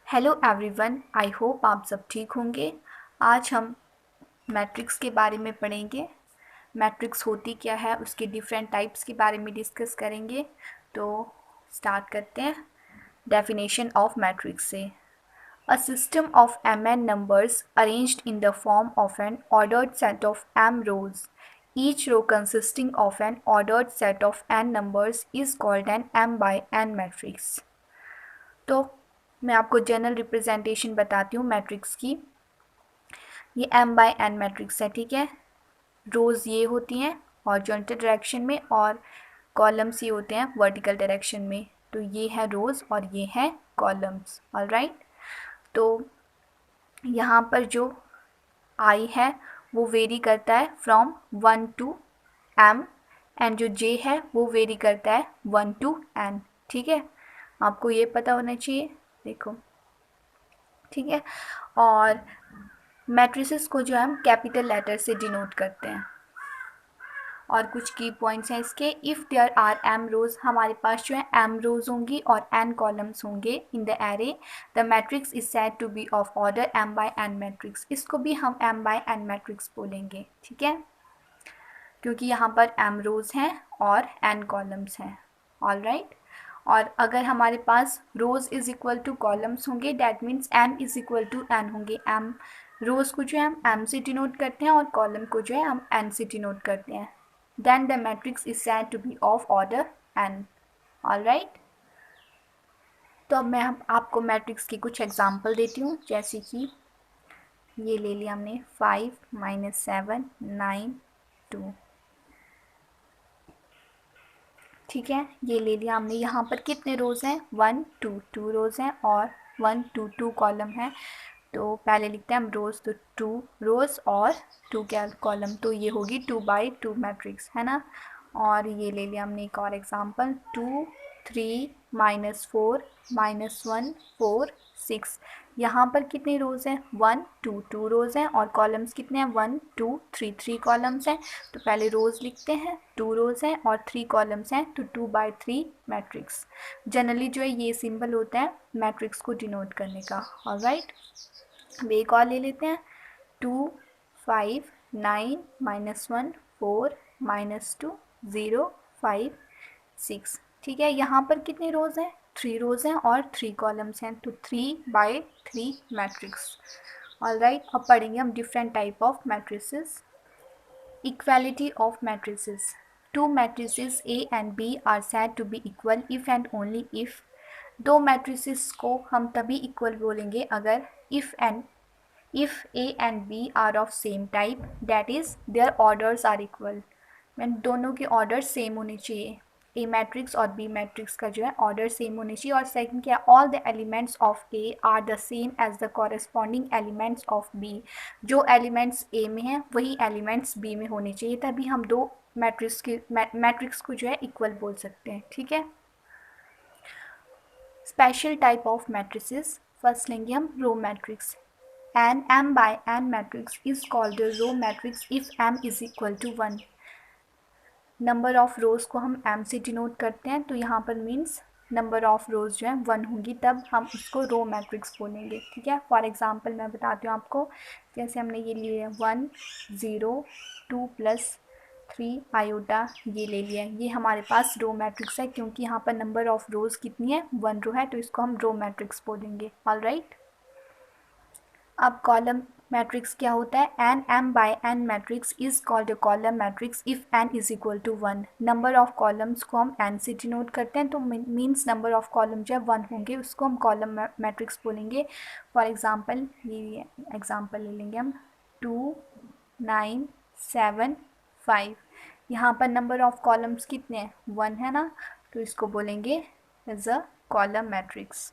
Hello everyone, I hope आप सब ठीक होंगे। आज हम मैट्रिक्स के बारे में पढ़ेंगे। मैट्रिक्स होती क्या है, उसके डिफरेंट टाइप्स के बारे में डिस्कस करेंगे। तो स्टार्ट करते हैं डेफिनेशन ऑफ मैट्रिक्स से। A system of mn numbers arranged in the form of an ordered set of m rows, each row consisting of an ordered set of n numbers, is called an m by n matrix। तो मैं आपको general representation बताती हूँ matrix की। ये m by n matrix है, ठीक है। रोज़ ये होती हैं हॉरिजॉन्टल डायरेक्शन में और कॉलम्स ये होते हैं वर्टिकल डायरेक्शन में। तो ये है रोज़ और ये है कॉलम्स। ऑलराइट, तो यहाँ पर जो i है वो वेरी करता है फ्रॉम 1 टू m, एंड जो j है वो वेरी करता है 1 टू n। ठीक है, आपको ये पता होना चाहिए। देखो, ठीक है। और मैट्रिसेस को जो है हम कैपिटल लेटर से डिनोट करते हैं। और कुछ की पॉइंट्स हैं इसके। इफ़ देयर आर m रोज, हमारे पास जो है m रोज होंगी और n कॉलम्स होंगे in the array, the matrix is said to be of order m by n matrix. इसको भी हम m बाय n मैट्रिक्स बोलेंगे, ठीक है, क्योंकि यहाँ पर m रोज हैं और n कॉलम्स हैं। ऑलराइट, और अगर हमारे पास rows is equal to columns होंगे, that means m is equal to n होंगे। m रोज को जो है हम m से डिनोट करते हैं और कॉलम को जो है हम n से डिनोट करते हैं। Then the matrix is said to be of order n। Alright, तो अब मैं आपको मैट्रिक्स की कुछ एग्जांपल देती हूँ। जैसे कि ये ले लिया हमने 5 - 7 9 2, ठीक है। ये ले लिया हमने। यहाँ पर कितने रोज़ हैं? 1 2 2 रोज़ हैं और 1 2 2 कॉलम है। तो पहले लिखते हैं हम रोज़, तो 2 रोज़ और 2 क्या कॉलम, तो ये होगी 2 बाई 2 मैट्रिक्स, है ना। और ये ले लिया हमने एक और एग्जांपल 2 3 -4 -1 4 6। यहाँ पर कितने रोज़ हैं? 1 2 2 रोज़ हैं और कॉलम्स कितने हैं? 1 2 3 3 कॉलम्स हैं। तो पहले रोज़ लिखते हैं, 2 रोज़ हैं और 3 कॉलम्स हैं, तो 2 बाई 3 मैट्रिक्स। जनरली जो है ये सिंबल होता है मैट्रिक्स को डिनोट करने का। ऑलराइट, अब एक और ले लेते हैं 2 5 9 -1 4 -2 0 5 6, ठीक है। यहाँ पर कितने रोज़ हैं? 3 रोज़ हैं और 3 कॉलम्स हैं, तो 3 बाई 3 मैट्रिक्स। ऑलराइट, अब पढ़ेंगे हम different type of matrices. Equality of matrices. Two matrices A and B are said to be equal if and only if. दो मैट्रिसेस को हम तभी इक्वल बोलेंगे अगर if A and B are of same type, that is their orders are equal। Mean दोनों के order same होने चाहिए। ए मैट्रिक्स और बी मैट्रिक्स का जो है ऑर्डर सेम होने चाहिए। और सेकंड क्या, all the elements of A are the same as the corresponding elements of B. जो एलिमेंट्स ए में हैं वही एलिमेंट्स बी में होने चाहिए, तभी हम दो मैट्रिक्स को जो है इक्वल बोल सकते हैं, ठीक है। Special type of matrices, first लेंगे हम row matrix. An m by n matrix is called a row matrix if m is equal to 1। Number of rows को हम m से डिनोट करते हैं, तो यहाँ पर मीन्स नंबर ऑफ रोज़ जो है 1 होंगी, तब हम उसको रो मैट्रिक्स बोलेंगे, ठीक है। फॉर एग्जांपल मैं बताती हूँ आपको। जैसे हमने ये लिए 1 0 2 + 3 आयोटा, ये ले लिया, ये हमारे पास रो मैट्रिक्स है क्योंकि यहाँ पर नंबर ऑफ रोज़ कितनी है? 1 रो है, तो इसको हम रो मैट्रिक्स बोलेंगे। ऑलराइट, अब कॉलम मैट्रिक्स क्या होता है? An m by n matrix is called a column matrix if n is equal to 1। Number of columns को हम n से डिनोट करते हैं, तो मीन्स नंबर ऑफ कॉलम जो है 1 होंगे, उसको हम कॉलम मैट्रिक्स बोलेंगे। फॉर एग्जांपल ये एग्जांपल ले लेंगे हम 2 9 7 5। यहाँ पर नंबर ऑफ कॉलम्स कितने हैं? 1 है ना, तो इसको बोलेंगे as a column matrix.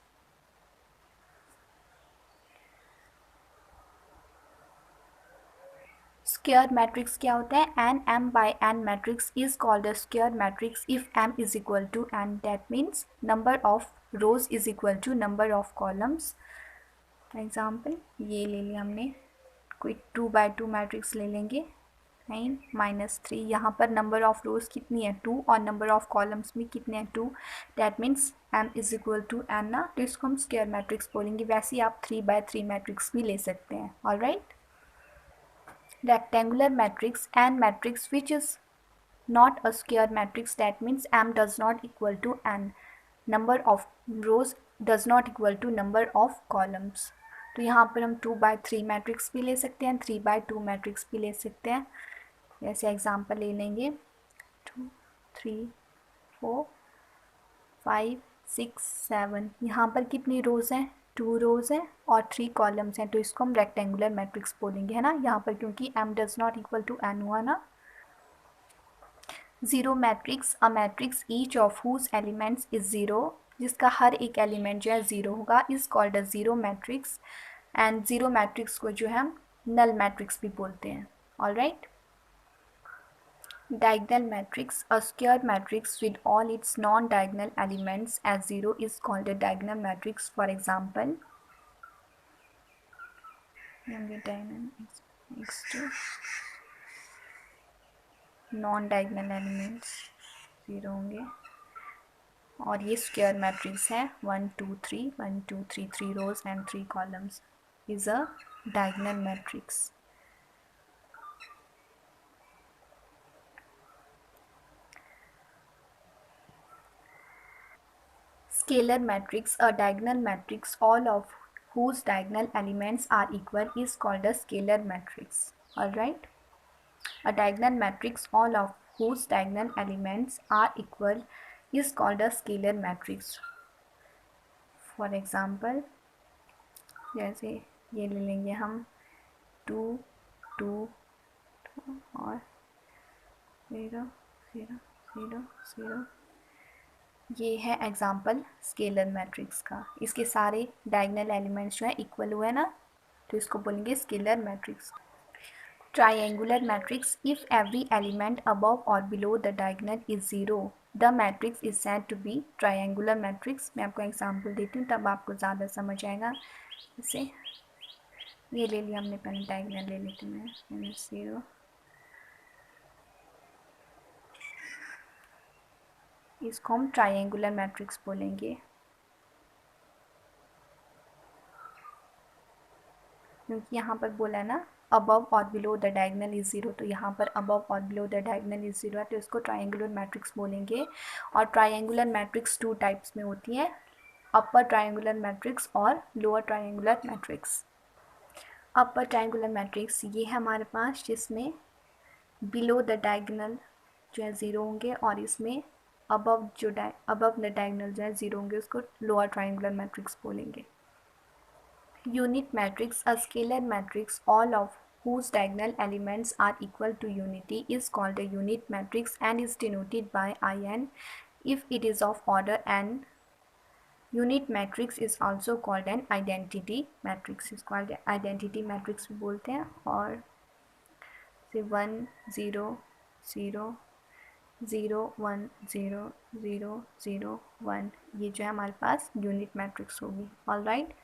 Square matrix क्या होता है? An m by n matrix is called a square matrix if m is equal to n। That means number of rows is equal to number of columns. Example ये ले लिया हमने, कोई 2 bye 2 matrix ले लेंगे। 9 -3। यहाँ पर नंबर ऑफ रोज कितनी है 2 और नंबर ऑफ कॉलम्स में कितने हैं 2। That means m is equal to n ना, तो इसको हम स्क्वायर मैट्रिक्स बोलेंगे। वैसे ही आप 3/3 मैट्रिक्स भी ले सकते हैं। Alright, rectangular matrix and matrix which is not a square matrix, that means m does not equal to n, number of rows does not equal to number of columns। तो यहाँ पर हम 2/3 मैट्रिक्स भी ले सकते हैं, 3/2 मैट्रिक्स भी ले सकते हैं। जैसे एग्जांपल ले लेंगे 2 3 4 5 6 7। यहाँ पर कितनी रोज़ हैं 2 रोज़ हैं और 3 कॉलम्स हैं, तो इसको हम रेक्टेंगुलर मैट्रिक्स बोलेंगे, है ना। यहाँ पर क्योंकि m does not equal to n हुआ ना। Zero matrix, a matrix each of whose elements is zero, जिसका हर एक एलिमेंट जो है ज़ीरो होगा, is called a zero matrix. And zero matrix को जो है हम नल मैट्रिक्स भी बोलते हैं। Alright, diagonal matrix, a square matrix with all its non-diagonal elements as zero is called a diagonal matrix. For example, non-diagonal elements zero होंगे और ये स्क्वायर मैट्रिक्स है 1 2 3 1 2 3 3 rows and 3 columns is a diagonal matrix. Scalar matrix, a diagonal matrix all of whose diagonal elements are equal is called a scalar matrix. Alright, a diagonal matrix all of whose diagonal elements are equal is called a scalar matrix. For example, जैसे ये ले लेंगे हम 2 2 और 0 0 0 0। ये है example scalar matrix का। इसके सारे डायगोनल एलिमेंट्स जो है इक्वल हुए ना, तो इसको बोलेंगे scalar matrix. Triangular matrix, if every element above और below the diagonal is zero the matrix is said to be triangular matrix. मैं आपको एग्जाम्पल देती हूँ तब आपको ज़्यादा समझ आएगा। जैसे ये ले लिया हमने, पहले डायगोनल ले लेती हूँ मैं, -0, इसको हम ट्राइंगुलर मैट्रिक्स बोलेंगे क्योंकि यहाँ पर बोला है ना अबव और below the diagonal is zero, तो यहाँ पर अबव और below the diagonal is zero है, तो इसको ट्राइंगुलर मैट्रिक्स बोलेंगे। और ट्राइंगुलर मैट्रिक्स 2 टाइप्स में होती है, अपर ट्राइंगुलर मैट्रिक्स और lower triangular matrix. Upper triangular matrix ये है हमारे पास जिसमें बिलो द डायगोनल जो है ज़ीरो होंगे और इसमें अबव द डायगोनल जो है ज़ीरो होंगे, उसको लोअर ट्राइंगुलर मैट्रिक्स बोलेंगे। Unit matrix, a scalar matrix all of whose diagonal elements are equal to unity is called a unit matrix and is denoted by in if it is of order n. Unit matrix is also called an identity matrix, is called identity matrix भी बोलते हैं। और से 1 0 0 0 1 0 0 0 1 ये जो है हमारे पास यूनिट मैट्रिक्स होगी। ऑलराइट,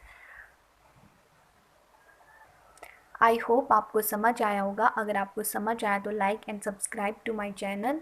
आई होप आपको समझ आया होगा। अगर आपको समझ आया तो like and subscribe to my channel.